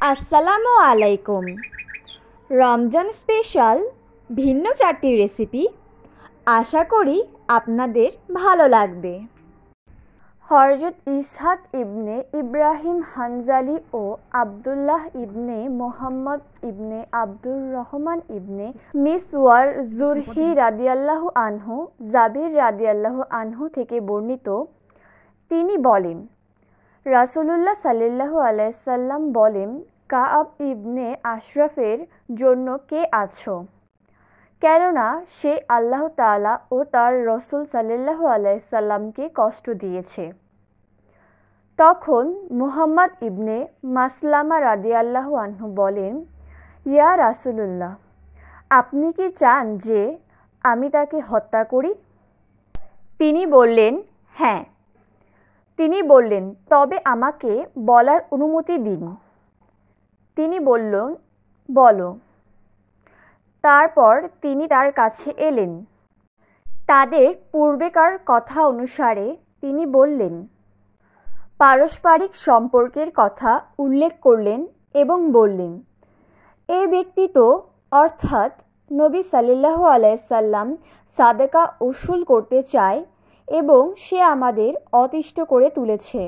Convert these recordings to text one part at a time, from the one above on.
আসসালামু আলাইকুম। রমজান স্পেশাল ভিন্ন 4টি রেসিপি, আশা করি আপনাদের ভালো লাগবে। হযরত ইসহাক ইবনে ইব্রাহিম হানজালি ও আবদুল্লাহ ইবনে মুহাম্মদ ইবনে আব্দুর রহমান ইবনে মিসওয়ার জুরহি রাদিয়াল্লাহু আনহু জাবির রাদিয়াল্লাহু আনহু থেকে বর্ণিত, তিনি বলেন, রাসূলুল্লাহ সাল্লাল্লাহু আলাইহি সাল্লাম বলেন, কাআব ইবনে আশরাফের জন্য কে আছো? কেননা সে আল্লাহ তাআলা ও তার রাসূল সাল্লাল্লাহু আলাইহি সাল্লামকে কষ্ট দিয়েছে। তখন মুহাম্মদ ইবনে মাসলামা রাদিয়াল্লাহু আনহু বলেন, ইয়া রাসূলুল্লাহ, আপনি কি চান যে আমি তাকে হত্যা করি? তিনি বললেন, হ্যাঁ। তিনি বললেন, তবে আমাকে বলার অনুমতি দিন। তিনি বললেন, বলো। তারপর তিনি তার কাছে এলেন। তাদের পূর্বেকার কথা অনুসারে তিনি বললেন, পারস্পরিক সম্পর্কের কথা উল্লেখ করলেন এবং বললেন, এ ব্যক্তি তো অর্থাৎ নবী সাল্লাল্লাহু আলাইহি সাল্লাম সাদাকা উসুল করতে চায় এবং সে আমাদের অতিষ্ঠ করে তুলেছে।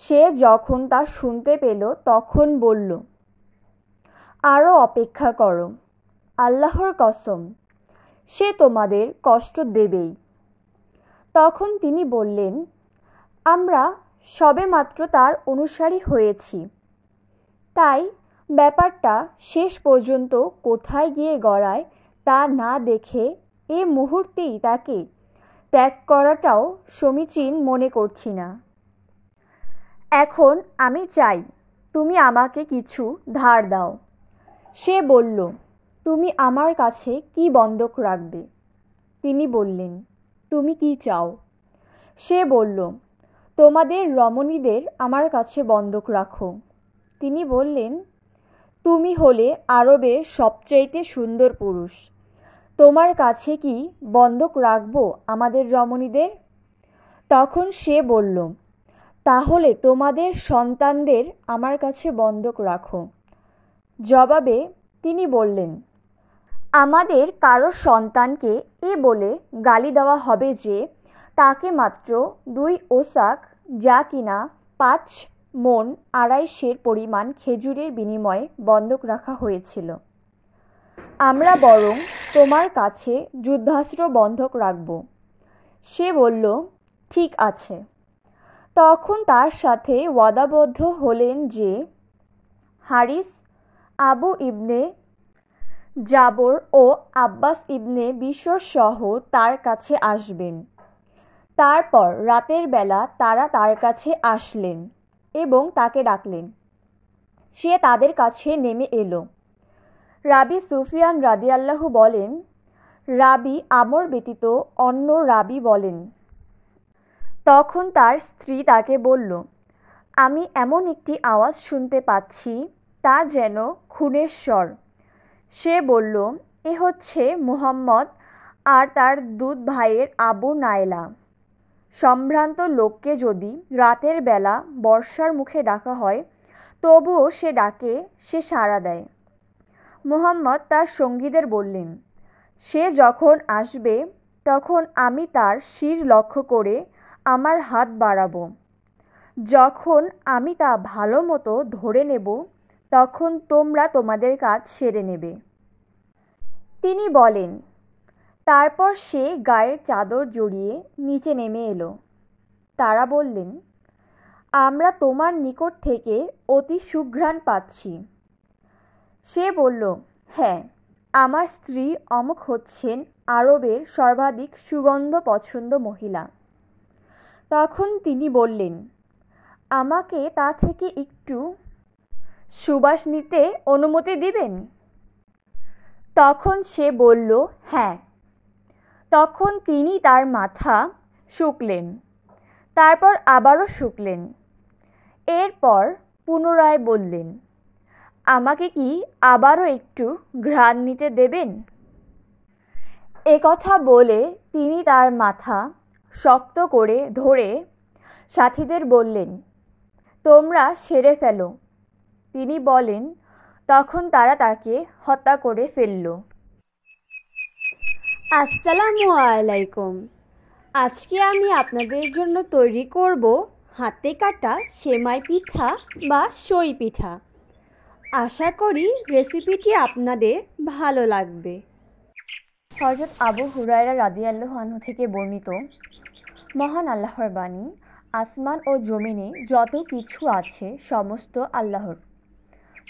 সে যখন তা শুনতে পেল তখন বলল, আরও অপেক্ষা করো, আল্লাহর কসম, সে তোমাদের কষ্ট দেবেই। তখন তিনি বললেন, আমরা সবেমাত্র তার অনুসারী হয়েছি, তাই ব্যাপারটা শেষ পর্যন্ত কোথায় গিয়ে গড়ায় তা না দেখে এ মুহূর্তেই তাকে ত্যাগ করাটাও সমীচীন মনে করছি না। এখন আমি চাই তুমি আমাকে কিছু ধার দাও। সে বলল, তুমি আমার কাছে কি বন্ধক রাখবে? তিনি বললেন, তুমি কি চাও? সে বলল, তোমাদের রমণীদের আমার কাছে বন্ধক রাখো। তিনি বললেন, তুমি হলে আরবের সবচাইতে সুন্দর পুরুষ, তোমার কাছে কি বন্ধক রাখবো আমাদের রমণীদের? তখন সে বলল, তাহলে তোমাদের সন্তানদের আমার কাছে বন্ধক রাখো। জবাবে তিনি বললেন, আমাদের কারো সন্তানকে এ বলে গালি দেওয়া হবে যে তাকে মাত্র 2 ওসাক, যা কিনা 5 মণ 2.5 সের পরিমাণ খেজুরের বিনিময়ে বন্ধক রাখা হয়েছিল। আমরা বরং তোমার কাছে যুদ্ধাস্ত্র বন্ধক রাখব। সে বলল, ঠিক আছে। তখন তার সাথে ওয়াদাবদ্ধ হলেন যে হারিস, আবু ইবনে জাবর ও আব্বাস ইবনে বিশর সহ তার কাছে আসবেন। তারপর রাতের বেলা তারা তার কাছে আসলেন এবং তাকে ডাকলেন। সে তাদের কাছে নেমে এলো। রাবি সুফিয়ান রাদিয়াল্লাহু বলেন, রাবি আমর ব্যতীত অন্য রাবি বলেন, তখন তার স্ত্রী তাকে বলল, আমি এমন একটি আওয়াজ শুনতে পাচ্ছি, তা যেন খুনের স্বর। সে বলল, এ হচ্ছে মুহাম্মদ আর তার দুধ ভাইয়ের আবু নায়লা। সম্ভ্রান্ত লোককে যদি রাতের বেলা বর্ষার মুখে ডাকা হয়, তবুও সে ডাকে, সে সাড়া দেয়। মুহাম্মদ তার সঙ্গীদের বললেন, সে যখন আসবে তখন আমি তার শির লক্ষ্য করে আমার হাত বাড়াবো। যখন আমি তা ভালো মতো ধরে নেব তখন তোমরা তোমাদের কাজ সেরে নেবে। তিনি বলেন, তারপর সে গায়ের চাদর জড়িয়ে নিচে নেমে এলো। তারা বললেন, আমরা তোমার নিকট থেকে অতি সুঘ্রাণ পাচ্ছি। সে বলল, হ্যাঁ, আমার স্ত্রী অমুক হচ্ছেন আরবের সর্বাধিক সুগন্ধ পছন্দ মহিলা। তখন তিনি বললেন, আমাকে তা থেকে একটু সুবাস নিতে অনুমতি দিবেন? তখন সে বলল, হ্যাঁ। তখন তিনি তার মাথা শুকলেন, তারপর আবারও শুকলেন। এরপর পুনরায় বললেন, আমাকে কি আবারও একটু ঘ্রাণ নিতে দেবেন? একথা বলে তিনি তার মাথা শক্ত করে ধরে সাথীদের বললেন, তোমরা সেরে ফেলো। তিনি বলেন, তখন তারা তাকে হত্যা করে ফেলল। আসসালামু আলাইকুম। আজকে আমি আপনাদের জন্য তৈরি করব হাতে কাটা সেমাই পিঠা বা সই পিঠা। আশা করি রেসিপিটি আপনাদের ভালো লাগবে। হযরত আবু হুরায়রা রাদিয়াল্লাহু আনহু থেকে বর্ণিত, মহান আল্লাহর বাণী, আসমান ও জমিনে যত কিছু আছে সমস্ত আল্লাহর।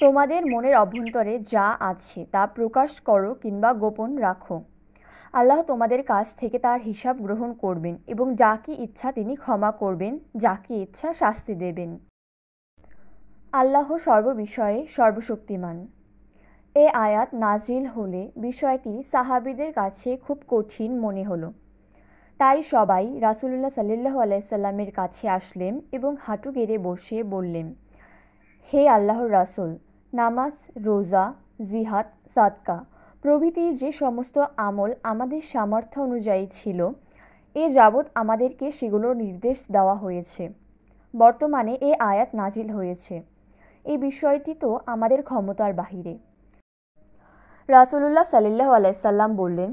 তোমাদের মনের অভ্যন্তরে যা আছে তা প্রকাশ করো কিংবা গোপন রাখো, আল্লাহ তোমাদের কাছ থেকে তার হিসাব গ্রহণ করবেন এবং যাকে ইচ্ছা তিনি ক্ষমা করবেন, যাকে ইচ্ছা শাস্তি দেবেন। আল্লাহ সর্ববিষয়ে সর্বশক্তিমান। এ আয়াত নাজিল হলে বিষয়টি সাহাবীদের কাছে খুব কঠিন মনে হলো। তাই সবাই রাসূলুল্লাহ সাল্লাল্লাহু আলাইহি সাল্লামের কাছে আসলেন এবং হাঁটু গেড়ে বসে বললেন, হে আল্লাহর রাসূল, নামাজ, রোজা, জিহাদ, সাদকা প্রভৃতি যে সমস্ত আমল আমাদের সামর্থ্য অনুযায়ী ছিল, এ যাবৎ আমাদেরকে সেগুলোর নির্দেশ দেওয়া হয়েছে। বর্তমানে এ আয়াত নাজিল হয়েছে। এই বিষয়টি তো আমাদের ক্ষমতার বাহিরে। রাসূলুল্লাহ সাল্লাল্লাহু আলাইহি সাল্লাম বললেন,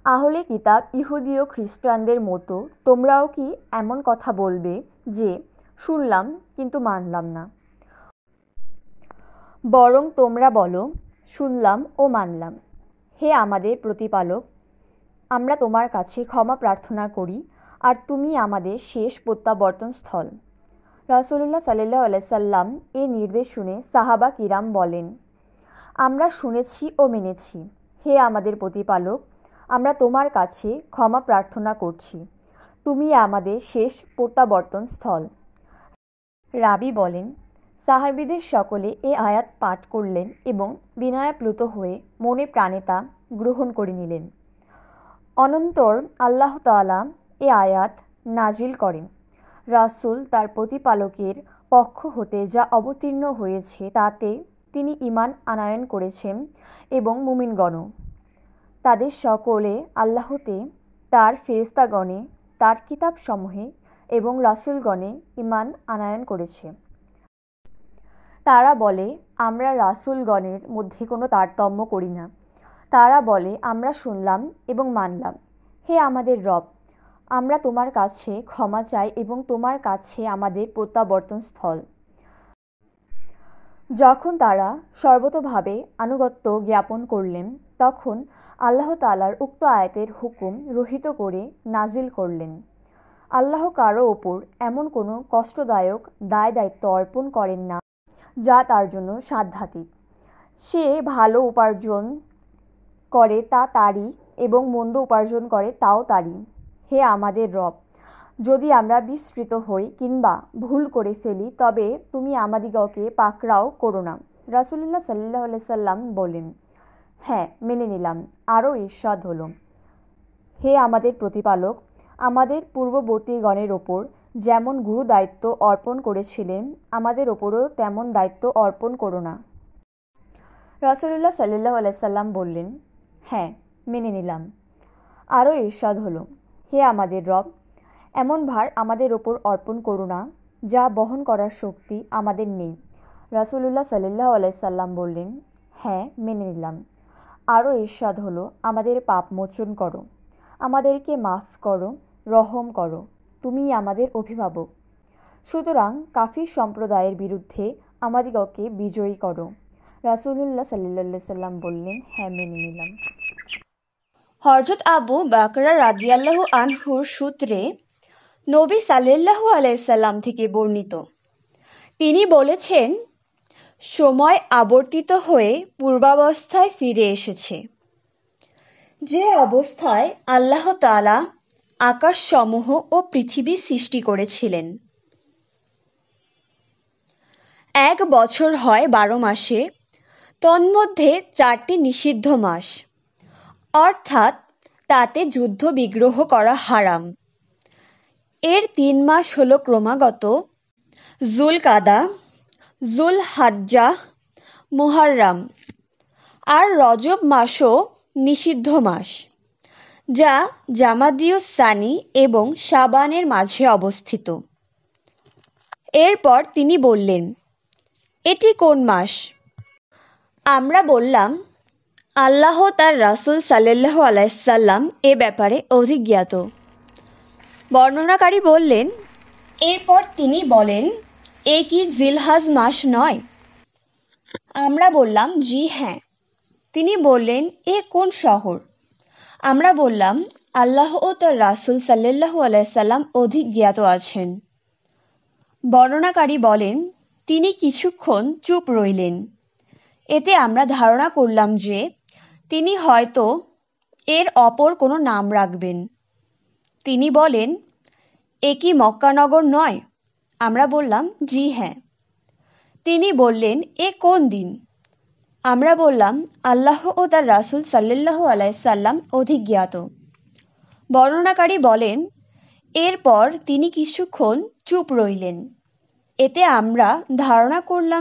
আহলে কিতাব ইহুদি ও খ্রিস্টানদের মতো তোমরাও কি এমন কথা বলবে যে শুনলাম কিন্তু মানলাম না? বরং তোমরা বলো, শুনলাম ও মানলাম। হে আমাদের প্রতিপালক, আমরা তোমার কাছে ক্ষমা প্রার্থনা করি আর তুমি আমাদের শেষ প্রত্যাবর্তন স্থল। রাসূলুল্লাহ সাল্লাল্লাহু আলাইহি সাল্লাম এ নির্দেশ শুনে সাহাবা কিরাম বলেন, আমরা শুনেছি ও মেনেছি। হে আমাদের প্রতিপালক, আমরা তোমার কাছে ক্ষমা প্রার্থনা করছি, তুমি আমাদের শেষ প্রত্যাবর্তন স্থল। রাবি বলেন, সাহাবীদের সকলে এ আয়াত পাঠ করলেন এবং বিনয়াপ্লুত হয়ে মনে প্রাণে তা গ্রহণ করে নিলেন। অনন্তর আল্লাহ তাআলা এ আয়াত নাজিল করেন, রাসূল তার প্রতিপালকের পক্ষ হতে যা অবতীর্ণ হয়েছে তাতে তিনি ঈমান আনয়ন করেছেন এবং মুমিনগণও। তাদের সকলে আল্লাহতে, তার ফেরেশতাগণে, তার কিতাবসমূহে এবং রাসূলগণে ঈমান আনয়ন করেছে। তারা বলে, আমরা রাসূলগণের মধ্যে কোনো তারতম্য করি না। তারা বলে, আমরা শুনলাম এবং মানলাম। হে আমাদের রব, আমরা তোমার কাছে ক্ষমা চাই এবং তোমার কাছে আমাদের প্রত্যাবর্তন স্থল। যখন তারা সর্বতোভাবে আনুগত্য জ্ঞাপন করলেন, তখন আল্লাহ তাআলার উক্ত আয়াতের হুকুম রহিত করে নাজিল করলেন, আল্লাহ কারো ওপর এমন কোনো কষ্টদায়ক দায় দায়িত্ব অর্পণ করেন না যা তার জন্য সাধ্যাতীত। সে ভালো উপার্জন করে তা তারই এবং মন্দ উপার্জন করে তাও তারই। হে আমাদের রব, যদি আমরা বিস্মৃত হই কিংবা ভুল করে ফেলি তবে তুমি আমাদিগকে পাকড়াও করো না। রাসূলুল্লাহ সাল্লাল্লাহু আলাইহি সাল্লাম বলেন, হ্যাঁ মেনে নিলাম। আরও ইরশাদ হলো, হে আমাদের প্রতিপালক, আমাদের পূর্ববর্তীগণের ওপর যেমন গুরু দায়িত্ব অর্পণ করেছিলেন আমাদের ওপরও তেমন দায়িত্ব অর্পণ করো না। রাসূলুল্লাহ সাল্লাল্লাহু আলাইহি সাল্লাম বললেন, হ্যাঁ মেনে নিলাম। আরও ইরশাদ হলো, হে আমাদের রব, এমন ভার আমাদের ওপর অর্পণ করো না যা বহন করার শক্তি আমাদের নেই। রাসূলুল্লাহ সাল্লাল্লাহু আলাইহি সাল্লাম বললেন, হ্যাঁ মেনে নিলাম। আরও ইরশাদ হলো, আমাদের পাপ মোচন করো, আমাদেরকে মাফ করো, রহম করো, তুমিই আমাদের অভিভাবক। সুতরাং কাফির সম্প্রদায়ের বিরুদ্ধে আমাদিগকে বিজয়ী করো। রাসূলুল্লাহ সাল্লাল্লাহু আলাইহি সাল্লাম বললেন, হ্যাঁ মেনে নিলাম। হযরত আবু বকর রাদিয়াল্লাহু আনহুর সূত্রে নবী সাল্লাল্লাহু আলাইহি সাল্লাম থেকে বর্ণিত, তিনি বলেছেন, সময় আবর্তিত হয়ে পূর্বাবস্থায় ফিরে এসেছে, যে অবস্থায় আল্লাহ তাআলা আকাশসমূহ ও পৃথিবী সৃষ্টি করেছিলেন। 1 বছর হয় 12 মাসে, তন্মধ্যে 4টি নিষিদ্ধ মাস, অর্থাৎ তাতে যুদ্ধ বিগ্রহ করা হারাম। এর 3 মাস হলো ক্রমাগত যুলকাদা, যুলহাজ্জা, মুহররম, আর রজব মাসও নিষিদ্ধ মাস, যা জামাদিউস সানি এবং শাবানের মাঝে অবস্থিত। এরপর তিনি বললেন, এটি কোন মাস? আমরা বললাম, আল্লাহ তার রাসূল সাল্লাল্লাহু আলাইহি সাল্লাম এ ব্যাপারে অধিক জ্ঞাত। বর্ণনাকারী বললেন, এরপর তিনি বলেন, এ কি জিলহজ মাস নয়? আমরা বললাম, জি হ্যাঁ। তিনি বললেন, এ কোন শহর? আমরা বললাম, আল্লাহ ও তার রাসূল সাল্লাল্লাহু আলাইহি সাল্লাম অধিক জ্ঞাত আছেন। বর্ণনাকারী বলেন, তিনি কিছুক্ষণ চুপ রইলেন। এতে আমরা ধারণা করলাম যে তিনি হয়তো এর অপর কোনো নাম রাখবেন। তিনি বলেন, এ কি মক্কানগর নয়? আমরা বললাম, জি হ্যাঁ। তিনি বললেন, এ কোন দিন? আমরা বললাম, আল্লাহ ও তার রাসূল সাল্লাল্লাহু আলাইহি সাল্লাম অধিক জ্ঞাত। বর্ণনাকারী বলেন, এরপর তিনি কিছুক্ষণ চুপ রইলেন। এতে আমরা ধারণা করলাম